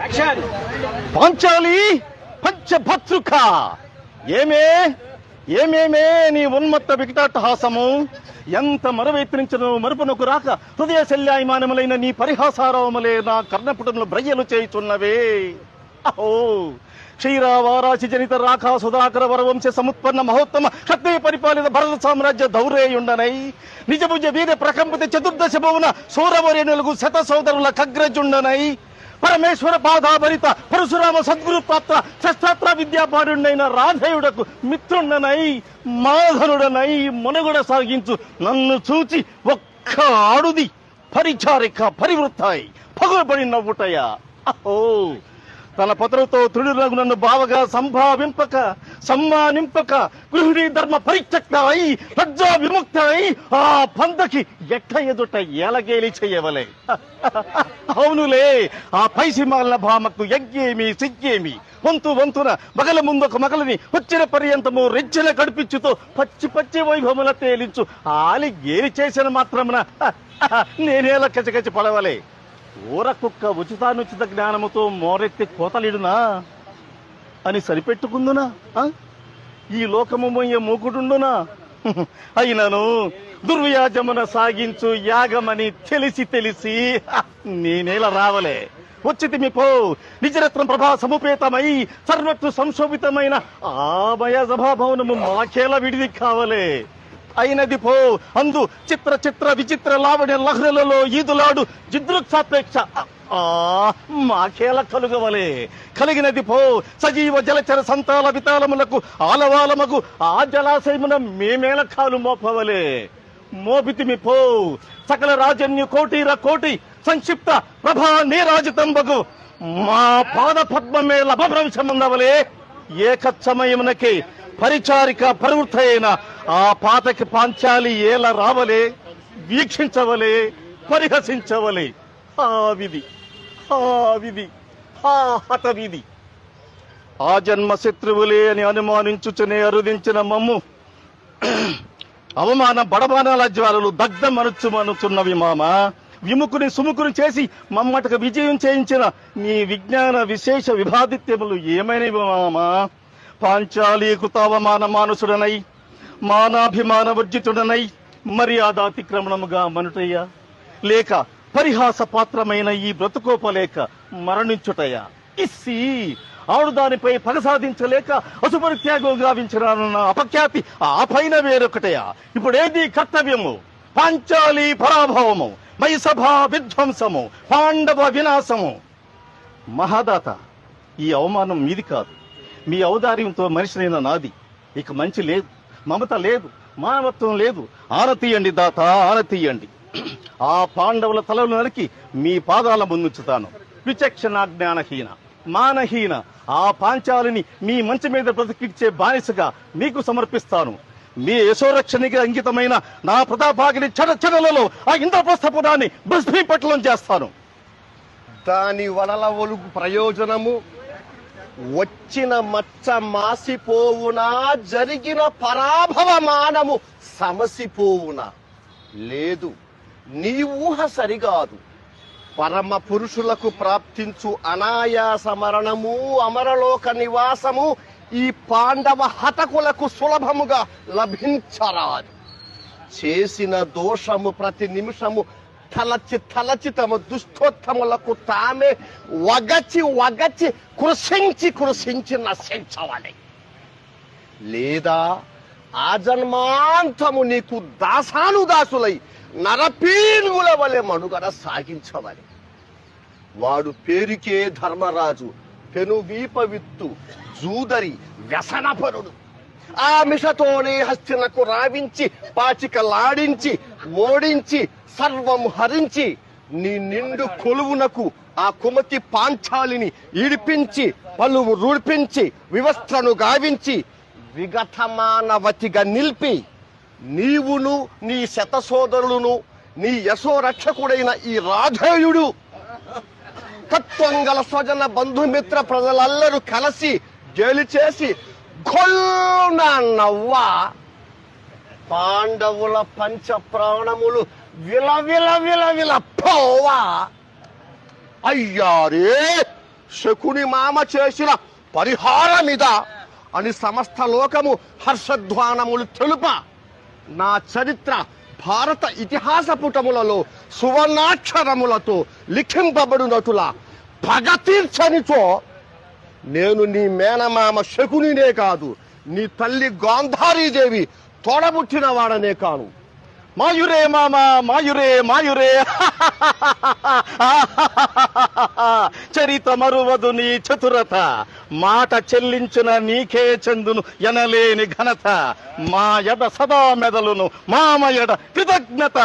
పాంచాలి పంచభత్రుక. ఏమే ఏమేమే నీ ఉన్మత్త వికటాట్టహాసము! ఎంత మరువెత్తించను మరుపునకు రాక హృదయ శల్యాయమానములైన నీ పరిహాసారవములే నా కర్ణపుటములు బ్రయ్యలు చేయుచున్నవే. అహో క్షీరావారాశి జనిత రాఖా సుధాకర వరవంశ సముత్పన్న మహోత్తమ క్షత్రియ పరిపాలిత భరత సామ్రాజ్య దౌరేయుండనై నిజభుజ వీర ప్రకంపిత చతుర్దశ భువన సూరవరేణులకు శత సోదరుల కగ్రజుండనై పరమేశ్వర పాదాభరిత పరశురామ సద్గురు పాత్ర శస్త్రాత్ర విద్యాపారుడైన రాధేయుడకు మిత్రుండనై మాధనుడనై మునగుడ సాగించు నన్ను చూచి ఒక్క ఆడుది పరిచారిక పరివృత్తాయి పగులబడి నవ్వుటయా. అహో తన పత్రులతో తృడులకు నన్ను బావగా సంభావింపక సమ్మానింపక గృహిణీ ధర్మ పరిత్యక్త అయి లజ్జా విముక్త అయి ఆ పందకి ఎట్ల ఎదుట ఎలగేలి చెయ్యవలే. అవునులే, ఆ పైసిమాల భామకు యజ్ఞేమి సిగ్గేమి వంతు వంతున మగల ముందొక మగలని వచ్చిన పర్యంతము రెచ్చెల కడిపించుతో పచ్చి పచ్చి వైభవముల తేలించు ఆలి గేలి చేసిన మాత్రమున నేనేలా కచకచి పడవలే. ఊర కుక్క ఉచితానుచిత జ్ఞానముతో మోరెత్తి కోతలిడునా అని సరిపెట్టుకుందునా? ఈ లోకము మొయ్య మూకుడుండునా? అయినను దుర్వ్యాజమున సాగించు యాగమని తెలిసి నేనేలా రావలే. వచ్చితిమి పో నిజరత్నం ప్రభా సముపేతమై సర్వత్రు సంశోభితమైన ఆమయ సభాభవనము మాకేలా విడిది కావలే. అయినది పో అందు చిత్ర చిత్ర విచిత్ర లావణ్య లహ్రలలో ఈదులాడు జిదృక్సాపేక్ష మాకేల కలుగవలే. కలిగినది పో సజీవ జలచర సంతాల వితాళములకు ఆలవాలమగు ఆ జలాశయమున మేమేల కాలు మోపవలే. మోపితిమి పో సకల రాజన్యు కోటిర కోటి సంక్షిప్త ప్రభా నీరాజితంబగు మా పాద పద్మమే లభభ్రంశముందవలే. ఏకచ్చమయమునకే పరిచారిక ప్రవృత్తైన ఆ పాతకి పాంచాలి ఏల రావలే, వీక్షించవలే, పరిహసించవలే. ఆ విధి ఆ విధి ఆ హతవిధి ఆ జన్మ శత్రువులే అని అనుమానించుచునే అరుదించిన మమ్ము అవమాన బడబానాల జ్వాలలు దగ్ధమనుచుమనుచున్నవి మామ. విముకుని సుముకుని చేసి మమ్మటకు విజయం చేయించిన నీ విజ్ఞాన విశేష విభాదిత్యములు ఏమైనవి మామా? పాంచాలి కృతావమాన మానుసుడనై మానాభిమాన వర్జితుడనై మర్యాదాతిక్రమణముగా మనుటయ్యా, లేక పరిహాస పాత్రమైన ఈ బ్రతుకోపలేక మరణించుటయ్యా? ఇస్సి ఆడు దానిపై పగ సాధించలేక అశుపరిత్యాగం గావించిన అపఖ్యాతి ఆ పైన వేరొకటయా? ఇప్పుడేది కర్తవ్యము? పాంచాలి పరాభవము, మైసభా విధ్వంసము, పాండవ వినాశము. మహాదాత, ఈ అవమానం మీది కాదు, మీ ఔదార్యంతో మనిషినైన నాది. ఇక మంచి లేదు, మమత లేదు, మానవత్వం లేదు. ఆనతీయండి దాత, ఆనతీయండి. ఆ పాండవుల తలలు నరికి మీ పాదాల ముందుంచుతాను. విచక్షణ జ్ఞానహీన మానహీన ఆ పాంచాలిని మీ మంచి మీద బ్రతికిచ్చే బానిసగా మీకు సమర్పిస్తాను. మీ యశోరక్షణకి అంకితమైన నా ప్రతాపాగిని చెడలలో ఆ ఇంద్రప్రస్థపురాన్ని భస్మీపట్లం చేస్తాను. దాని వలల ఒలుగు ప్రయోజనము వచ్చిన మచ్చ మాసిపోవునా, జరిగిన పరాభవమానము సమసిపోవునా? లేదు, నీ ఊహ సరిగాదు. పరమ పురుషులకు ప్రాప్తించు అనాయాస మరణము, అమరలోక నివాసము ఈ పాండవ హతకులకు సులభముగా లభించరాదు. చేసిన దోషము ప్రతి నిమిషము తలచి తమ దుష్టోత్తములకు తామే వగచి కృషించి నశించవాలి. లేదా ఆ జన్మాంతము నీకు దాసానుదాసులై నరపీనుగుల వలె మనుగడ సాగించవాలి. వాడు పేరుకే ధర్మరాజు, పెనువీప విత్తు, జూదరి, వ్యసనపరుడు. ఆ మిషతోనే హస్తినకు రావించి పాచికలాడించి మోడించి సర్వం హరించి నీ నిండు కొలువునకు ఆ కుమతి పాంచాలిని ఈడిపించి పలువు రూడ్పించి వివస్త్రను గావించి విగతమానవతిగా నిలిపి నీవును నీ శత సోదరులను నీ యశోరక్షకుడైన ఈ రాధేయుడు తత్వం గల స్వజన బంధుమిత్ర ప్రజలెల్లరూ కలిసి జైలు చేసి నవ్వా పాండవుల పంచ ప్రాణములు విల పోవా. అయ్యారే శకుని మామ చేసిన పరిహారమిద అని సమస్త లోకము హర్షధ్వానములు తెలుప నా చరిత్ర భారత ఇతిహాస పుటములలో సువర్ణాక్షరములతో లిఖింపబడినటుల పగ తీర్చనిచో నేను నీ మేనమామ శకునినే కాదు, నీ తల్లి గాంధారీదేవి తోడబుట్టిన వాడనే కాను. మాయురే మామ మాయురే మాయురే చరిత మరువదు నీ చతురత, మాట చెల్లించిన నీకే చెందును ఎనలేని ఘనత, మా ఎడ సదా మెదలును మామ ఎడ కృతజ్ఞత.